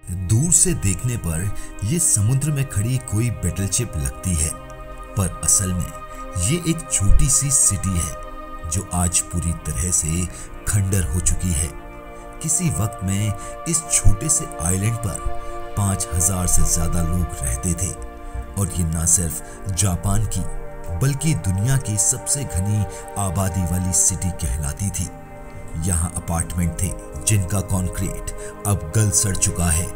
दूर से देखने पर ये समुद्र में खड़ी कोई बैटलशिप लगती है, पर असल में ये एक छोटी सी सिटी है जो आज पूरी तरह से खंडर हो चुकी है। किसी वक्त में इस छोटे से आइलैंड पर 5000 से ज्यादा लोग रहते थे और ये ना सिर्फ जापान की बल्कि दुनिया की सबसे घनी आबादी वाली सिटी कहलाती थी। यहाँ अपार्टमेंट थे जिनका कंक्रीट अब गल सड़ चुका है।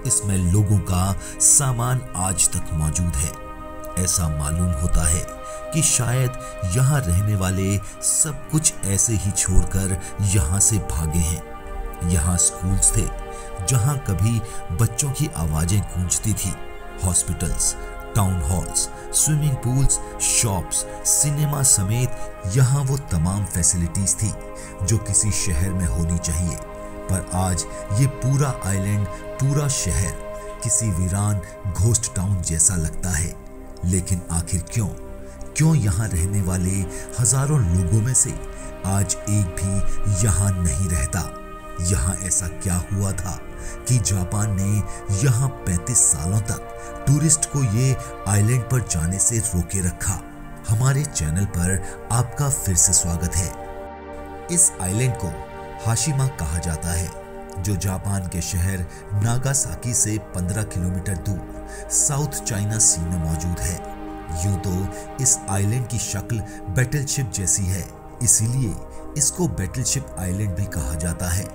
इसमें लोगों का सामान आज तक मौजूद है। ऐसा मालूम होता है कि शायद यहाँ रहने वाले सब कुछ ऐसे ही छोड़कर यहाँ से भागे हैं। यहाँ स्कूल्स थे जहाँ कभी बच्चों की आवाजें गूंजती थी, hospitals, town halls, swimming pools, shops, cinema समेत यहाँ वो तमाम फैसिलिटीज थी जो किसी शहर में होनी चाहिए। पर आज ये पूरा आइलैंड, पूरा शहर किसी वीरान घोस्ट टाउन जैसा लगता है। लेकिन आखिर क्यों यहाँ रहने वाले हजारों लोगों में से आज एक भी यहाँ नहीं रहता? यहाँ ऐसा क्या हुआ था कि जापान ने यहाँ 35 सालों तक टूरिस्ट को ये आइलैंड पर जाने से रोके रखा? हमारे चैनल पर आपका फिर से स्वागत है। इस आइलैंड को हाशिमा कहा जाता है, जो जापान के शहर नागासाकी से 15 किलोमीटर दूर साउथ चाइना सी में मौजूद है। यूं तो इस आइलैंड की शक्ल बैटलशिप जैसी है, इसीलिए इसको बैटलशिप आइलैंड भी कहा जाता है।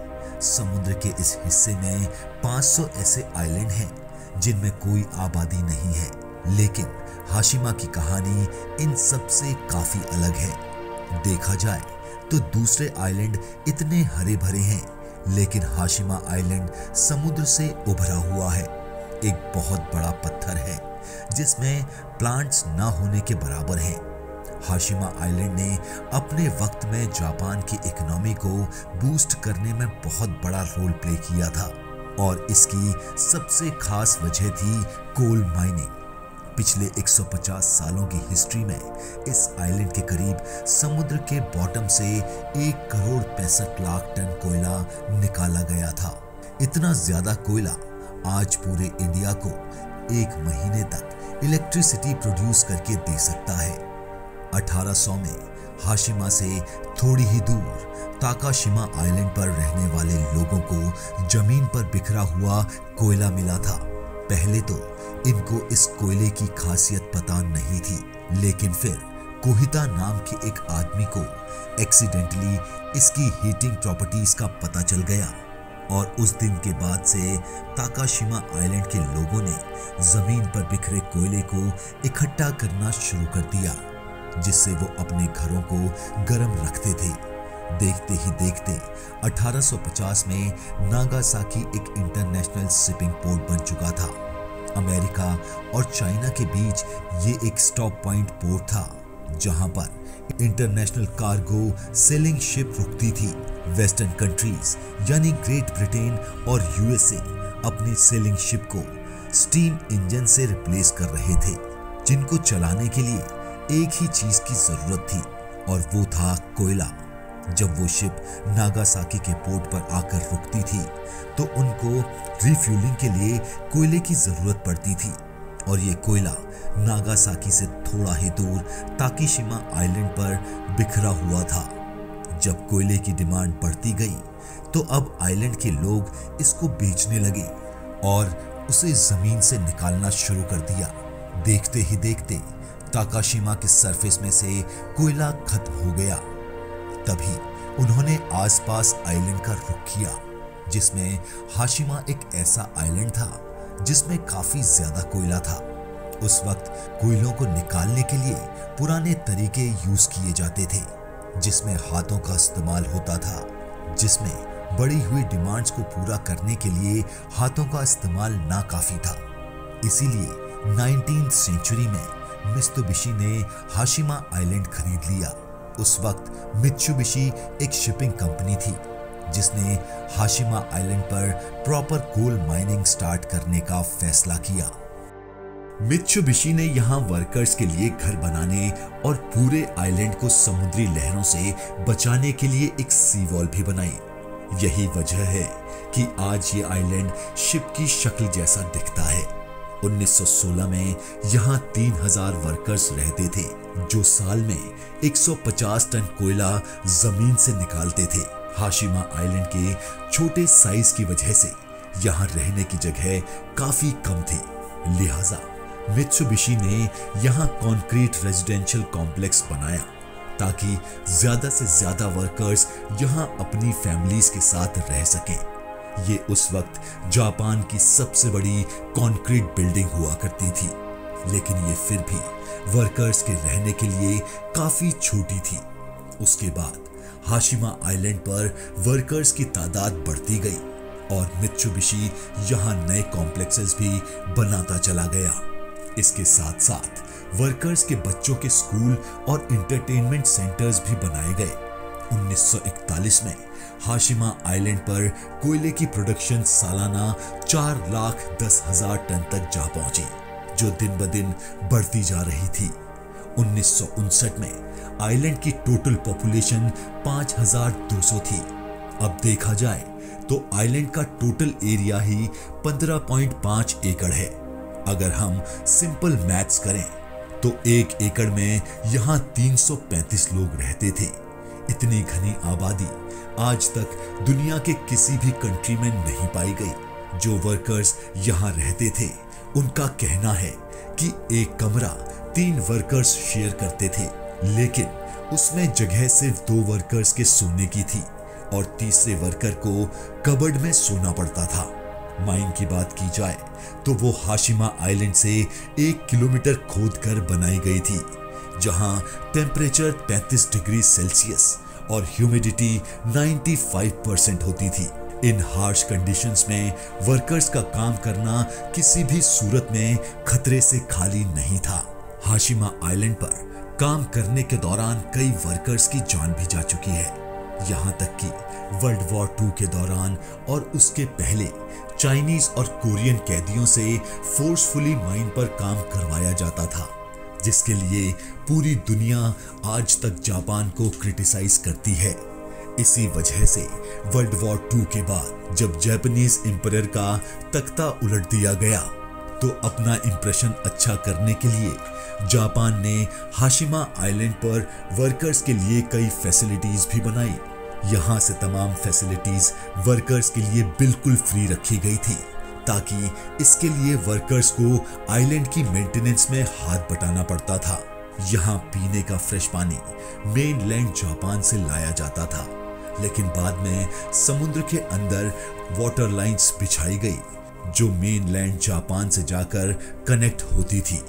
समुद्र के इस हिस्से में 500 ऐसे आइलैंड हैं जिनमें कोई आबादी नहीं है, लेकिन हाशिमा की कहानी इन सब से काफी अलग है। देखा जाए तो दूसरे आइलैंड इतने हरे भरे हैं, लेकिन हाशिमा आइलैंड समुद्र से उभरा हुआ है। एक बहुत बड़ा पत्थर है जिसमें प्लांट्स ना होने के बराबर हैं। हाशिमा आइलैंड ने अपने वक्त में जापान की इकोनॉमी को बूस्ट करने में बहुत बड़ा रोल प्ले किया था और इसकी सबसे खास वजह थी कोल माइनिंग। पिछले 150 सालों की हिस्ट्री में इस आइलैंड के करीब समुद्र के बॉटम से 1 करोड़ 65 लाख टन कोयला निकाला गया था। इतना ज्यादा कोयला आज पूरे इंडिया को 1 महीने तक इलेक्ट्रिसिटी प्रोड्यूस करके दे सकता है। 1800 में हाशिमा से थोड़ी ही दूर ताकाशिमा आइलैंड पर रहने वाले लोगों को जमीन पर बिखरा हुआ कोयला मिला था। पहले तो इनको इस कोयले की खासियत पता नहीं थी, लेकिन फिर कोहिता नाम के एक आदमी को एक्सीडेंटली इसकी हीटिंग प्रॉपर्टीज का पता चल गया और उस दिन के बाद से ताकाशिमा आइलैंड के लोगों ने जमीन पर बिखरे कोयले को इकट्ठा करना शुरू कर दिया, जिससे वो अपने घरों को गर्म रखते थे। देखते ही देखते 1850 में नागासाकी एक इंटरनेशनल शिपिंग पोर्ट बन चुका था। अमेरिका और चाइना के बीच ये एक स्टॉप पॉइंट पोर्ट था जहां पर इंटरनेशनल कार्गो सेलिंग शिप रुकती थी। वेस्टर्न कंट्रीज यानी ग्रेट ब्रिटेन और यूएसए अपनी सेलिंग शिप को स्टीम इंजन से रिप्लेस कर रहे थे, जिनको चलाने के लिए एक ही चीज की जरूरत थी और वो था कोयला। जब वो शिप नागासाकी के पोर्ट पर आकर रुकती थी तो उनको रिफ्यूलिंग के लिए कोयले की जरूरत पड़ती थी और ये कोयला नागासाकी से थोड़ा ही दूर ताकीशिमा आइलैंड पर बिखरा हुआ था। जब कोयले की डिमांड बढ़ती गई तो अब आइलैंड के लोग इसको बेचने लगे और उसे जमीन से निकालना शुरू कर दिया। देखते ही देखते ताकाशिमा के सरफेस में से कोयला खत्म हो गया। तभी उन्होंने आसपास आइलैंड का रुख किया, जिसमें हाशिमा एक ऐसा आइलैंड था जिसमें काफी ज्यादा कोयला था। उस वक्त कोयलों को निकालने के लिए पुराने तरीके यूज किए जाते थे, जिसमें हाथों का इस्तेमाल होता था, जिसमें बढ़ी हुई डिमांड्स को पूरा करने के लिए हाथों का इस्तेमाल नाकाफी था। इसीलिए 19th सेंचुरी में मित्सुबिशी ने हाशिमा आइलैंड खरीद लिया। उस वक्त मित्सुबिशी एक शिपिंग कंपनी थी जिसने हाशिमा आइलैंड पर प्रॉपर कोल माइनिंग स्टार्ट करने का फैसला किया। मित्सुबिशी ने यहाँ वर्कर्स के लिए घर बनाने और पूरे आइलैंड को समुद्री लहरों से बचाने के लिए एक सी वॉल भी बनाई। यही वजह है कि आज ये आइलैंड शिप की शक्ल जैसा दिखता है। 1916 में यहाँ 3000 वर्कर्स रहते थे जो साल में 150 टन कोयला जमीन से निकालते थे। हाशिमा आइलैंड के छोटे साइज की वजह से यहाँ रहने की जगह काफी कम थी, लिहाजा मित्सुबिशी ने यहाँ कंक्रीट रेजिडेंशियल कॉम्प्लेक्स बनाया ताकि ज्यादा से ज्यादा वर्कर्स यहाँ अपनी फैमिलीज के साथ रह सकें। ये उस वक्त जापान की सबसे बड़ी कंक्रीट बिल्डिंग हुआ करती थी, लेकिन ये फिर भी वर्कर्स के रहने के लिए काफी छोटी थी। उसके बाद हाशिमा आइलैंड पर वर्कर्स की तादाद बढ़ती गई और मित्सुबिशी यहाँ नए कॉम्प्लेक्सेस भी बनाता चला गया। इसके साथ साथ वर्कर्स के बच्चों के स्कूल और इंटरटेनमेंट सेंटर्स भी बनाए गए। 1941 में हाशिमा आइलैंड पर कोयले की प्रोडक्शन सालाना 4,10,000 टन तक जा पहुंची, जो दिन ब दिन बढ़ती जा रही थी। 1959 में आइलैंड की टोटल पॉपुलेशन 5,200 थी। अब देखा जाए तो आइलैंड का टोटल एरिया ही 15.5 एकड़ है। अगर हम सिंपल मैथ्स करें तो 1 एकड़ में यहाँ 335 लोग रहते थे। इतनी घनी आबादी आज तक दुनिया के किसी भी कंट्री में नहीं पाई गई। जो वर्कर्स यहाँ रहते थे उनका कहना है कि एक कमरा 3 वर्कर्स शेयर करते थे, लेकिन उसमें जगह सिर्फ 2 वर्कर्स के सोने की थी और तीसरे वर्कर को कबर्ड में सोना पड़ता था। माइन की बात की जाए तो वो हाशिमा आइलैंड से 1 किलोमीटर खोदकर बनाई गई थी, जहां टेम्परेचर 33 डिग्री सेल्सियस और ह्यूमिडिटी 95% होती थी। इन हार्श कंडीशंस में वर्कर्स का काम करना किसी भी सूरत में खतरे से खाली नहीं था। हाशिमा आइलैंड पर काम करने के दौरान कई वर्कर्स की जान भी जा चुकी है। यहाँ तक कि वर्ल्ड वॉर 2 के दौरान और उसके पहले चाइनीज और कोरियन कैदियों से फोर्सफुली माइन पर काम करवाया जाता था, जिसके लिए पूरी दुनिया आज तक जापान को क्रिटिसाइज करती है। इसी वजह से वर्ल्ड वॉर 2 के बाद जब जापानीज एम्परर का तख्ता उलट दिया गया तो अपना इंप्रेशन अच्छा करने के लिए जापान ने हाशिमा आइलैंड पर वर्कर्स के लिए कई फैसिलिटीज भी बनाई। यहाँ से तमाम फैसिलिटीज वर्कर्स के लिए बिल्कुल फ्री रखी गई थी, ताकि इसके लिए वर्कर्स को आइलैंड की मेंटेनेंस में हाथ बटाना पड़ता था। यहाँ पीने का फ्रेश पानी मेनलैंड जापान से लाया जाता था, लेकिन बाद में समुद्र के अंदर वाटर लाइंस बिछाई गई जो मेनलैंड जापान से जाकर कनेक्ट होती थी।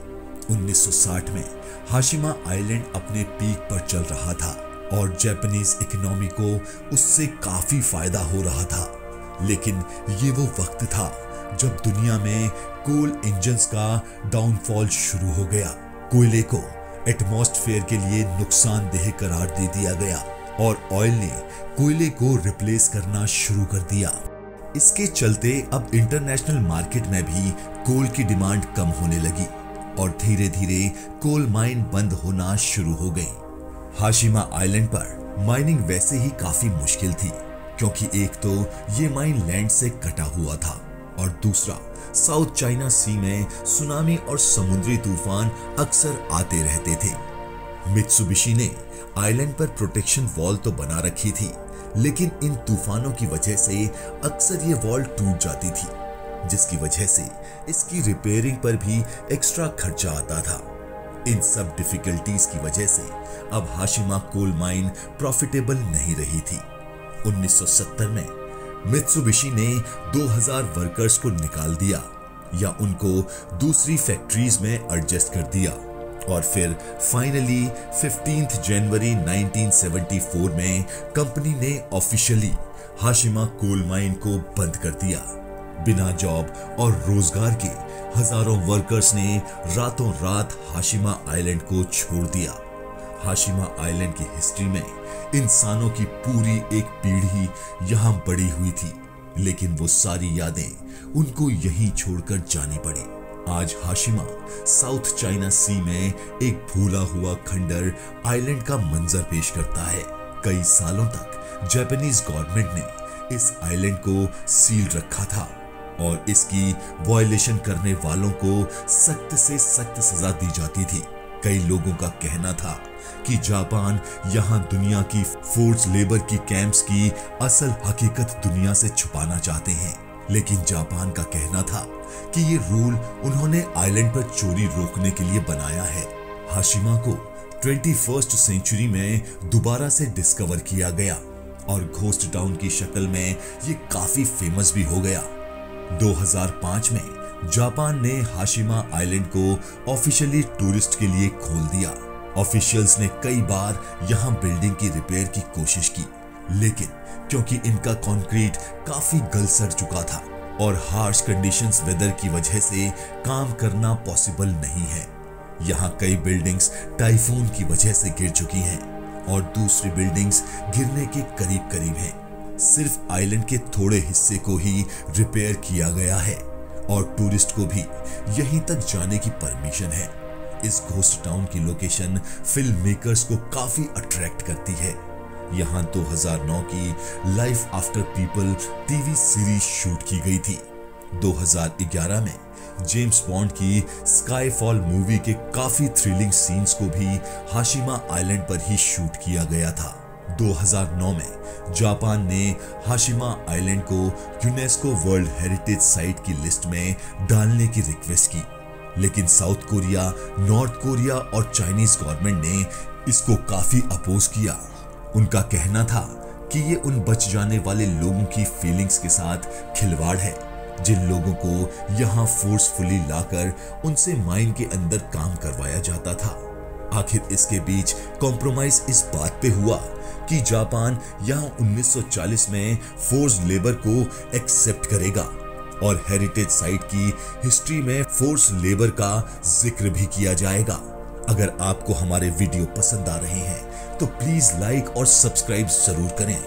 1960 में हाशिमा आइलैंड अपने पीक पर चल रहा था और जापानीज इकोनॉमी को उससे काफी फायदा हो रहा था, लेकिन ये वो वक्त था जब दुनिया में कोल इंजन्स का डाउनफॉल शुरू हो गया। कोयले को एटमॉस्फेयर के लिए नुकसानदेह करार दे दिया गया और ऑयल ने कोयले को रिप्लेस करना शुरू कर दिया। इसके चलते अब इंटरनेशनल मार्केट में भी कोल की डिमांड कम होने लगी और धीरे धीरे कोल माइन बंद होना शुरू हो गई। हाशिमा आइलैंड पर माइनिंग वैसे ही काफी मुश्किल थी, क्योंकि एक तो ये माइन लैंड से कटा हुआ था और दूसरा साउथ चाइना सी में सुनामी और समुद्री तूफान अक्सर आते रहते थे। मित्सुबिशी ने आइलैंड पर प्रोटेक्शन वॉल तो बना रखी थी, लेकिन इन तूफानों की वजह से अक्सर ये वॉल टूट जाती थी, जिसकी वजह से इसकी रिपेयरिंग पर भी एक्स्ट्रा खर्चा आता था। इन सब डिफिकल्टीज की वजह से अब हाशिमा कोल माइन प्रॉफिटेबल नहीं रही थी। 1970 में मित्सुबिशी ने 2000 वर्कर्स को निकाल दिया या उनको दूसरी फैक्ट्रीज में एडजस्ट कर दिया और फिर फाइनली 15 जनवरी 1974 में कंपनी ने ऑफिशियली हाशिमा कोल माइन को बंद कर दिया। बिना जॉब और रोजगार के हजारों वर्कर्स ने रातों रात हाशिमा आइलैंड को छोड़ दिया। हाशिमा आइलैंड की हिस्ट्री में इंसानों की पूरी एक पीढ़ी यहाँ बड़ी हुई थी, लेकिन वो सारी यादें उनको यहीं छोड़कर जानी पड़ी। आज हाशिमा साउथ चाइना सी में एक भूला हुआ खंडर आइलैंड का मंजर पेश करता है। कई सालों तक जापानीज गवर्नमेंट ने इस आइलैंड को सील रखा था और इसकी वायलेशन करने वालों को सख्त से सख्त सजा दी जाती थी। कई लोगों का कहना था कि जापान यहां दुनिया की फोर्स लेबर की कैंप्स की असल हकीकत दुनिया से छुपाना चाहते हैं, लेकिन जापान का कहना था कि ये रूल उन्होंने आइलैंड पर चोरी रोकने के लिए बनाया है। हाशिमा को 21st सेंचुरी में दोबारा से डिस्कवर किया गया और घोस्ट टाउन की शक्ल में ये काफी फेमस भी हो गया। 2005 में जापान ने हाशिमा आइलैंड को ऑफिशियली टूरिस्ट के लिए खोल दिया। ऑफिशियल्स ने कई बार यहां बिल्डिंग की रिपेयर की कोशिश की, लेकिन क्योंकि इनका कंक्रीट काफी गल सड़ चुका था और हार्श कंडीशंस वेदर की वजह से काम करना पॉसिबल नहीं है। यहां कई बिल्डिंग्स टाइफून की वजह से गिर चुकी हैं और दूसरी बिल्डिंग्स गिरने के करीब करीब हैं। सिर्फ आइलैंड के थोड़े हिस्से को ही रिपेयर किया गया है और टूरिस्ट को भी यहीं तक जाने की परमिशन है। इस घोस्ट टाउन की लोकेशन फिल्म मेकर्स को काफी अट्रैक्ट करती है। यहां 2009 की life after people TV series shoot की गई थी। 2011 में जेम्स बॉन्ड की स्काईफॉल मूवी के काफी थ्रिलिंग सीन्स को भी हाशिमा आइलैंड पर ही शूट किया गया था। 2009 में जापान ने हाशिमा आइलैंड को यूनेस्को वर्ल्ड हेरिटेज साइट की लिस्ट में डालने की रिक्वेस्ट की, लेकिन साउथ कोरिया, नॉर्थ कोरिया और चाइनीज गवर्नमेंट ने इसको काफी अपोज किया। उनका कहना था कि ये उन बच जाने वाले लोगों की फीलिंग्स के साथ खिलवाड़ है, जिन लोगों को यहाँ फोर्सफुली लाकर उनसे माइन के अंदर काम करवाया जाता था। आखिर इसके बीच कॉम्प्रोमाइज इस बात पे हुआ कि जापान यहाँ 1940 में फोर्स लेबर को एक्सेप्ट करेगा और हेरिटेज साइट की हिस्ट्री में फोर्स लेबर का जिक्र भी किया जाएगा। अगर आपको हमारे वीडियो पसंद आ रहे हैं तो प्लीज लाइक और सब्सक्राइब जरूर करें।